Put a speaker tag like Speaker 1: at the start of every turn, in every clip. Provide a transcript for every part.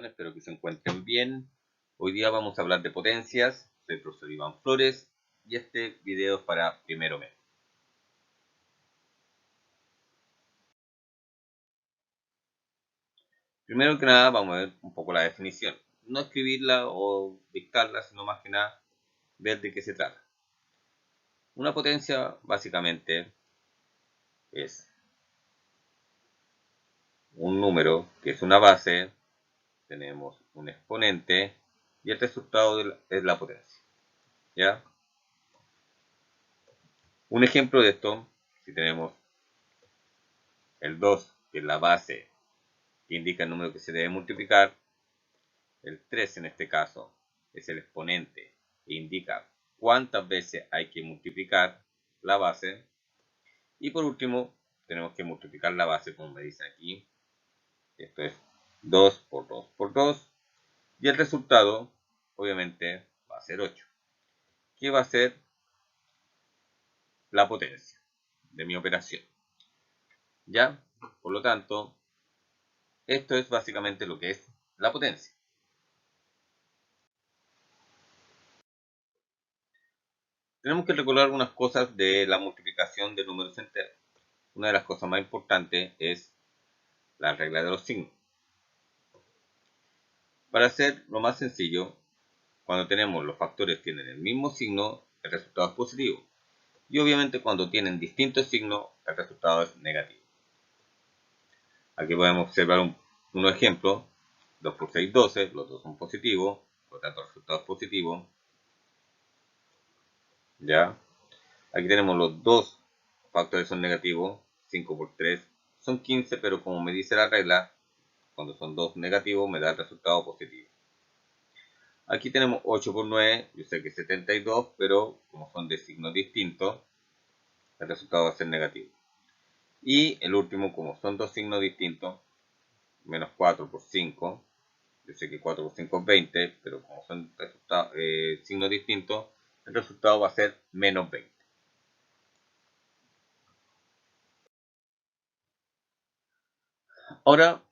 Speaker 1: Espero que se encuentren bien. Hoy día vamos a hablar de potencias. Soy el profesor Iván Flores y este video es para primero medio. Primero que nada vamos a ver un poco la definición. No escribirla o dictarla, sino más que nada ver de qué se trata. Una potencia básicamente es un número que es una base, tenemos un exponente y el resultado es la potencia. ¿Ya? Un ejemplo de esto, si tenemos el 2, que es la base que indica el número que se debe multiplicar, el 3 en este caso es el exponente e indica cuántas veces hay que multiplicar la base, y por último tenemos que multiplicar la base como me dice aquí, esto es 2 por 2 por 2, y el resultado obviamente va a ser 8, que va a ser la potencia de mi operación. ¿Ya? Por lo tanto, esto es básicamente lo que es la potencia. Tenemos que recordar algunas cosas de la multiplicación de números enteros. Una de las cosas más importantes es la regla de los signos. Para hacer lo más sencillo, cuando tenemos los factores que tienen el mismo signo, el resultado es positivo. Y obviamente cuando tienen distintos signos, el resultado es negativo. Aquí podemos observar unos ejemplos. 2 por 6, 12, los dos son positivos, por lo tanto el resultado es positivo. ¿Ya? Aquí tenemos los dos factores son negativos, 5 por 3 son 15, pero como me dice la regla, cuando son dos negativos me da el resultado positivo. Aquí tenemos 8 por 9, yo sé que es 72, pero como son de signos distintos, el resultado va a ser negativo. Y el último, como son dos signos distintos, menos 4 por 5, yo sé que 4 por 5 es 20, pero como son signos distintos, el resultado va a ser menos 20. Ahora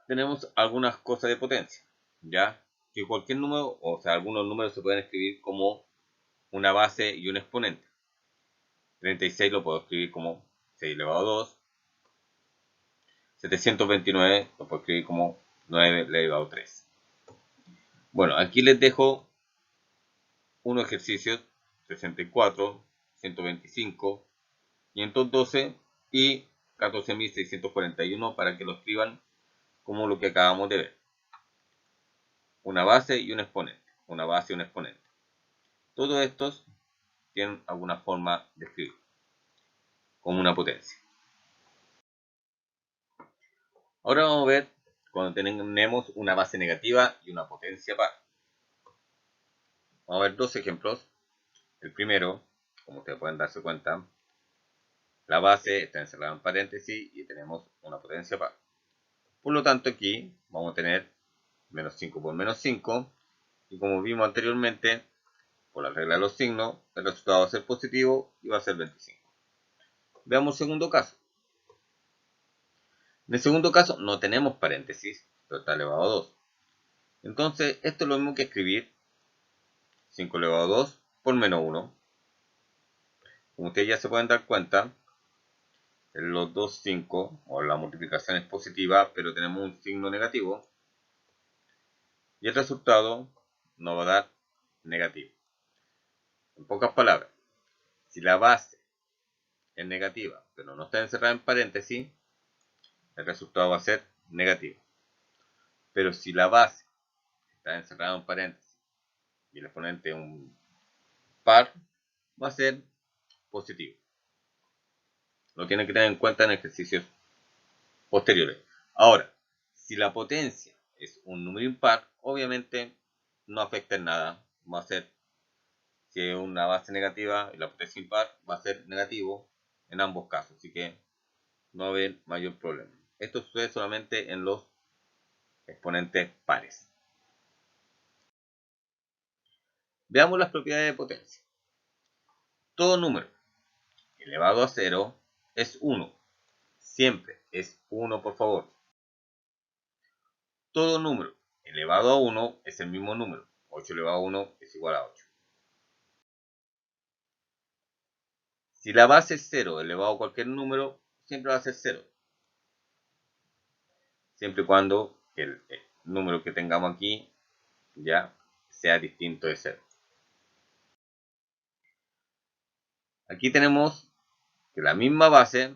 Speaker 1: tenemos algunas cosas de potencia, ya que cualquier número, o sea, algunos números se pueden escribir como una base y un exponente. 36 lo puedo escribir como 6 elevado a 2. 729 lo puedo escribir como 9 elevado a 3. Bueno, aquí les dejo unos ejercicios: 64, 125, 512 y 14.641 para que lo escriban como lo que acabamos de ver. Una base y un exponente. Una base y un exponente. Todos estos tienen alguna forma de escribir como una potencia. Ahora vamos a ver cuando tenemos una base negativa y una potencia par. Vamos a ver dos ejemplos. El primero, como ustedes pueden darse cuenta, la base está encerrada en paréntesis y tenemos una potencia par. Por lo tanto, aquí vamos a tener menos 5 por menos 5. Y como vimos anteriormente, por la regla de los signos, el resultado va a ser positivo y va a ser 25. Veamos el segundo caso. En el segundo caso no tenemos paréntesis, pero está elevado a 2. Entonces, esto es lo mismo que escribir 5 elevado a 2 por menos 1. Como ustedes ya se pueden dar cuenta, los dos 5, o la multiplicación es positiva, pero tenemos un signo negativo. Y el resultado nos va a dar negativo. En pocas palabras, si la base es negativa, pero no está encerrada en paréntesis, el resultado va a ser negativo. Pero si la base está encerrada en paréntesis y el exponente es un par, va a ser positivo. Lo tienen que tener en cuenta en ejercicios posteriores. Ahora, si la potencia es un número impar, obviamente no afecta en nada. Va a ser, si es una base negativa y la potencia impar, va a ser negativo en ambos casos. Así que no va a haber mayor problema. Esto sucede solamente en los exponentes pares. Veamos las propiedades de potencia. Todo número elevado a 0 es 1. Siempre es 1, por favor. Todo número elevado a 1 es el mismo número. 8 elevado a 1 es igual a 8. Si la base es 0 elevado a cualquier número, siempre va a ser 0. Siempre y cuando el número que tengamos aquí ya sea distinto de 0. Aquí tenemos que la misma base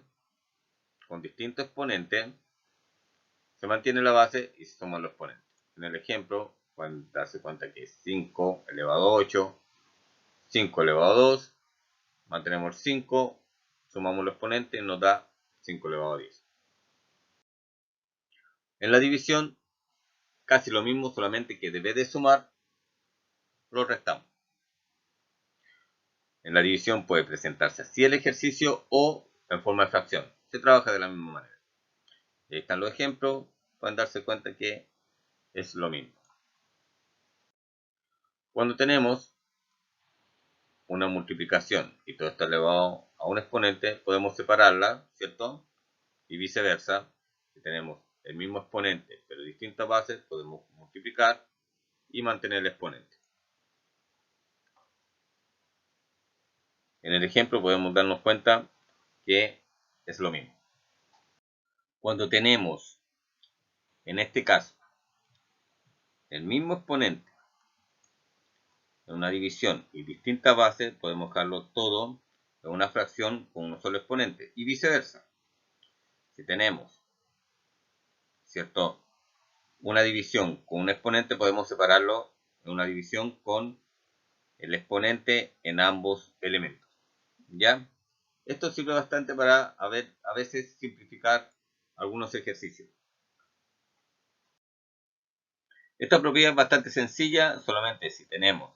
Speaker 1: con distintos exponentes se mantiene la base y se suman los exponentes. En el ejemplo, pueden darse cuenta que es 5 elevado a 8, 5 elevado a 2, mantenemos el 5, sumamos los exponentes y nos da 5 elevado a 10. En la división, casi lo mismo, solamente que en vez de sumar, lo restamos. En la división puede presentarse así el ejercicio o en forma de fracción. Se trabaja de la misma manera. Ahí están los ejemplos, pueden darse cuenta que es lo mismo. Cuando tenemos una multiplicación y todo está elevado a un exponente, podemos separarla, ¿cierto? Y viceversa, si tenemos el mismo exponente pero distintas bases, podemos multiplicar y mantener el exponente. En el ejemplo podemos darnos cuenta que es lo mismo. Cuando tenemos, en este caso, el mismo exponente en una división y distintas bases, podemos dejarlo todo en una fracción con un solo exponente y viceversa. Si tenemos, ¿cierto?, una división con un exponente, podemos separarlo en una división con el exponente en ambos elementos. ¿Ya? Esto sirve bastante para a veces simplificar algunos ejercicios. Esta propiedad es bastante sencilla, solamente si tenemos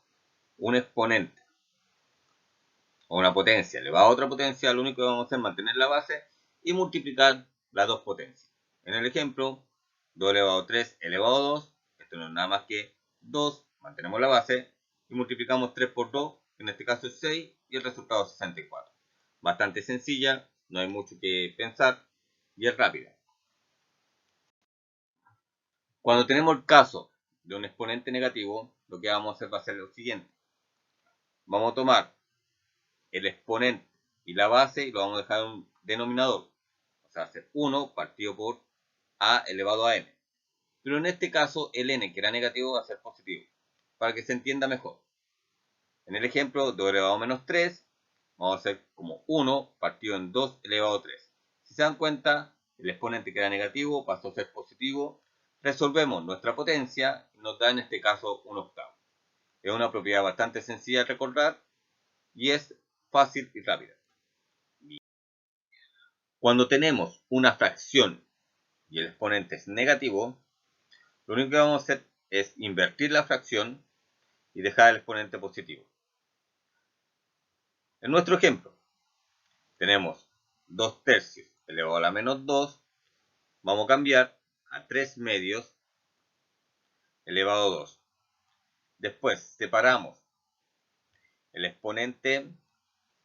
Speaker 1: un exponente o una potencia elevada a otra potencia, lo único que vamos a hacer es mantener la base y multiplicar las dos potencias. En el ejemplo, 2 elevado a 3 elevado a 2, esto no es nada más que 2, mantenemos la base y multiplicamos 3 por 2, que en este caso es 6, y el resultado es 64. Bastante sencilla, no hay mucho que pensar y es rápida. Cuando tenemos el caso de un exponente negativo, lo que vamos a hacer va a ser lo siguiente. Vamos a tomar el exponente y la base y lo vamos a dejar en un denominador. O sea, va a ser 1 partido por a elevado a n. Pero en este caso, el n, que era negativo, va a ser positivo, para que se entienda mejor. En el ejemplo, 2 elevado a menos 3, vamos a hacer como 1 partido en 2 elevado a 3. Si se dan cuenta, el exponente que era negativo pasó a ser positivo. Resolvemos nuestra potencia y nos da en este caso un octavo. Es una propiedad bastante sencilla de recordar y es fácil y rápida. Cuando tenemos una fracción y el exponente es negativo, lo único que vamos a hacer es invertir la fracción y dejar el exponente positivo. En nuestro ejemplo, tenemos 2 tercios elevado a la menos 2, vamos a cambiar a 3 medios elevado a 2. Después separamos el exponente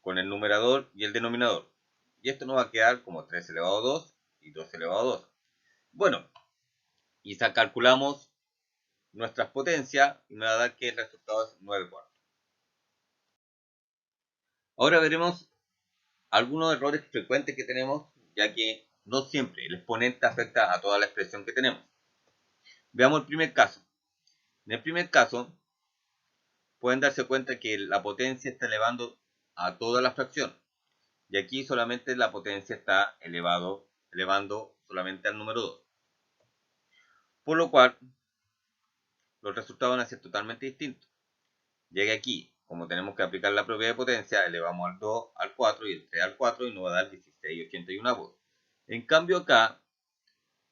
Speaker 1: con el numerador y el denominador. Y esto nos va a quedar como 3 elevado a 2 y 2 elevado a 2. Bueno, y calculamos nuestras potencias y nos va a dar que el resultado es 9 cuartos. Ahora veremos algunos errores frecuentes que tenemos, ya que no siempre el exponente afecta a toda la expresión que tenemos. Veamos el primer caso. En el primer caso, pueden darse cuenta que la potencia está elevando a toda la fracción. Y aquí solamente la potencia está elevando solamente al número 2. Por lo cual, los resultados van a ser totalmente distintos. Ya que aquí, como tenemos que aplicar la propiedad de potencia, elevamos al 2 al 4 y el 3 al 4 y nos va a dar 16,81 En cambio acá,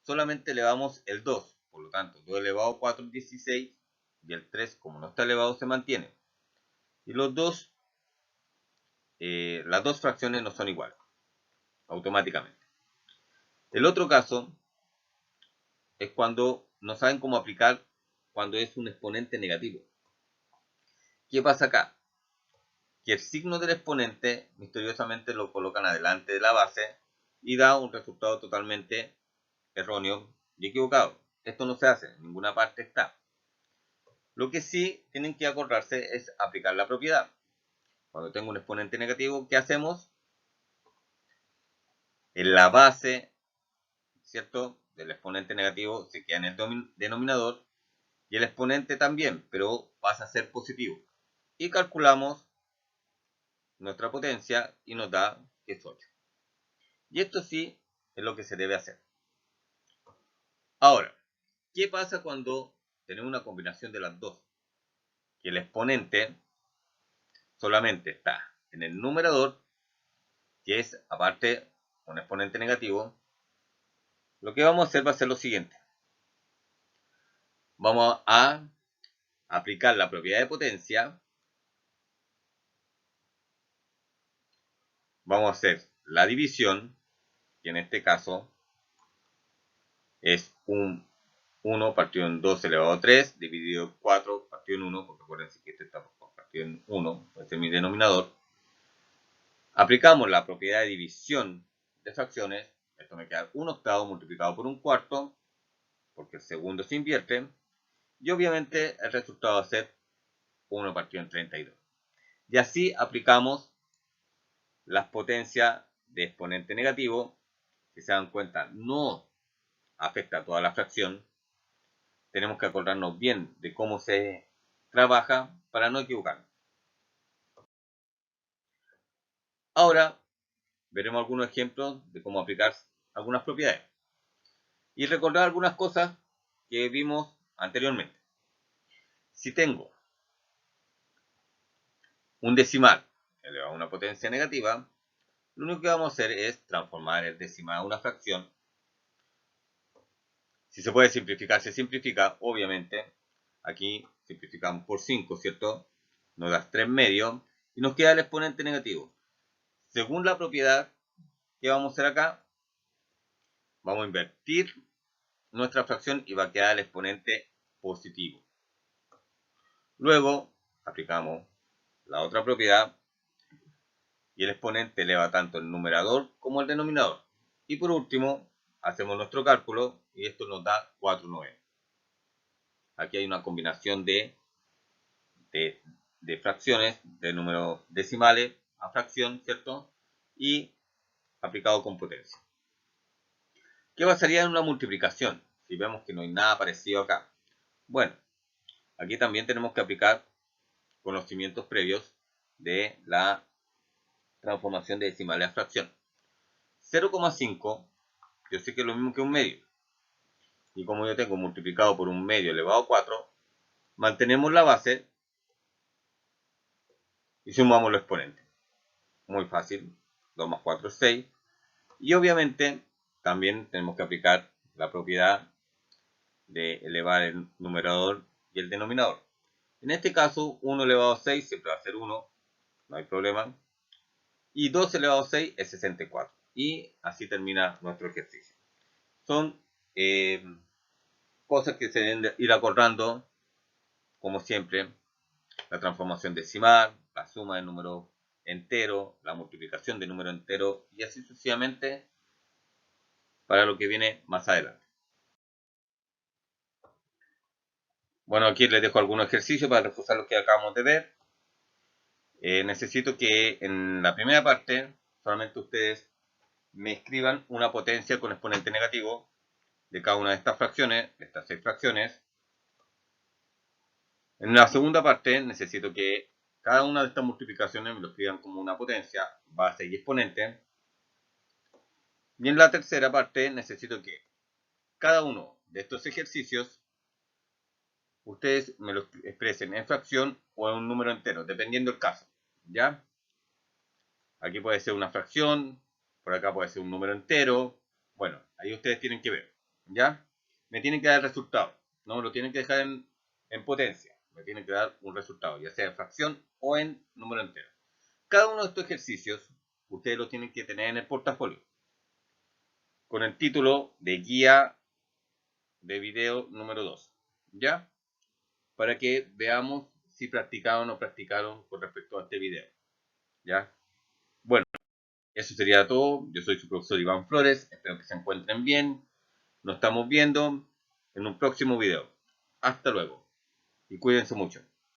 Speaker 1: solamente elevamos el 2. Por lo tanto, 2 elevado a 4 es 16 y el 3, como no está elevado, se mantiene. Y las dos fracciones no son iguales, automáticamente. El otro caso es cuando no saben cómo aplicar cuando es un exponente negativo. ¿Qué pasa acá? Que el signo del exponente misteriosamente lo colocan adelante de la base y da un resultado totalmente erróneo y equivocado. esto no se hace, en ninguna parte está. Lo que sí tienen que acordarse es aplicar la propiedad. Cuando tengo un exponente negativo, ¿qué hacemos? En la base, ¿cierto?, del exponente negativo se queda en el denominador y el exponente también, pero pasa a ser positivo. Y calculamos nuestra potencia y nos da que es 8. Y esto sí es lo que se debe hacer. Ahora, ¿qué pasa cuando tenemos una combinación de las dos? Que el exponente solamente está en el numerador, que es aparte un exponente negativo. Lo que vamos a hacer va a ser lo siguiente. Vamos a aplicar la propiedad de potencia. Vamos a hacer la división, que en este caso es un 1 partido en 2 elevado a 3, dividido en 4 partido en 1, porque acuérdense que este está partido en 1, este es mi denominador. Aplicamos la propiedad de división de fracciones, esto me queda 1/8 multiplicado por 1/4, porque el segundo se invierte, y obviamente el resultado va a ser 1 partido en 32. Y así aplicamos las potencias de exponente negativo. Si se dan cuenta, no afecta a toda la fracción. Tenemos que acordarnos bien de cómo se trabaja para no equivocarnos. Ahora veremos algunos ejemplos de cómo aplicar algunas propiedades y recordar algunas cosas que vimos anteriormente. Si tengo un decimal elevado a una potencia negativa, lo único que vamos a hacer es transformar el decimal a una fracción. Si se puede simplificar, se simplifica, obviamente. Aquí simplificamos por 5, ¿cierto? Nos da 3 medios y nos queda el exponente negativo. Según la propiedad que vamos a hacer acá, vamos a invertir nuestra fracción y va a quedar el exponente positivo. Luego aplicamos la otra propiedad y el exponente eleva tanto el numerador como el denominador. Y por último, hacemos nuestro cálculo y esto nos da 4/9. Aquí hay una combinación de fracciones, de números decimales a fracción, ¿cierto? Y aplicado con potencia. ¿Qué pasaría en una multiplicación? Si vemos que no hay nada parecido acá. Bueno, aquí también tenemos que aplicar conocimientos previos de la transformación de decimales a fracción. 0,5, yo sé que es lo mismo que un medio. Y como yo tengo multiplicado por un medio elevado a 4, mantenemos la base y sumamos los exponentes. Muy fácil, 2 más 4 es 6. Y obviamente también tenemos que aplicar la propiedad de elevar el numerador y el denominador. En este caso, 1 elevado a 6 siempre va a ser 1, no hay problema. Y 2 elevado a 6 es 64. Y así termina nuestro ejercicio. Son cosas que se deben ir acordando, como siempre, la transformación decimal, la suma de números enteros, la multiplicación de números enteros y así sucesivamente para lo que viene más adelante. Bueno, aquí les dejo algunos ejercicios para reforzar lo que acabamos de ver. Necesito que en la primera parte solamente ustedes me escriban una potencia con exponente negativo de cada una de estas fracciones, de estas 6 fracciones. En la segunda parte necesito que cada una de estas multiplicaciones me lo escriban como una potencia, base y exponente. Y en la tercera parte necesito que cada uno de estos ejercicios ustedes me lo expresen en fracción o en un número entero, dependiendo del caso. ¿Ya? Aquí puede ser una fracción, por acá puede ser un número entero. Bueno, ahí ustedes tienen que ver. ¿Ya? Me tienen que dar el resultado. No me lo tienen que dejar en potencia. Me tienen que dar un resultado, ya sea en fracción o en número entero. Cada uno de estos ejercicios ustedes lo tienen que tener en el portafolio con el título de guía de video número 2. ¿Ya? Para que veamos si practicaron o no practicaron con respecto a este video. ¿Ya? Bueno, eso sería todo. Yo soy su profesor Iván Flores. Espero que se encuentren bien. Nos estamos viendo. en un próximo video. Hasta luego y cuídense mucho.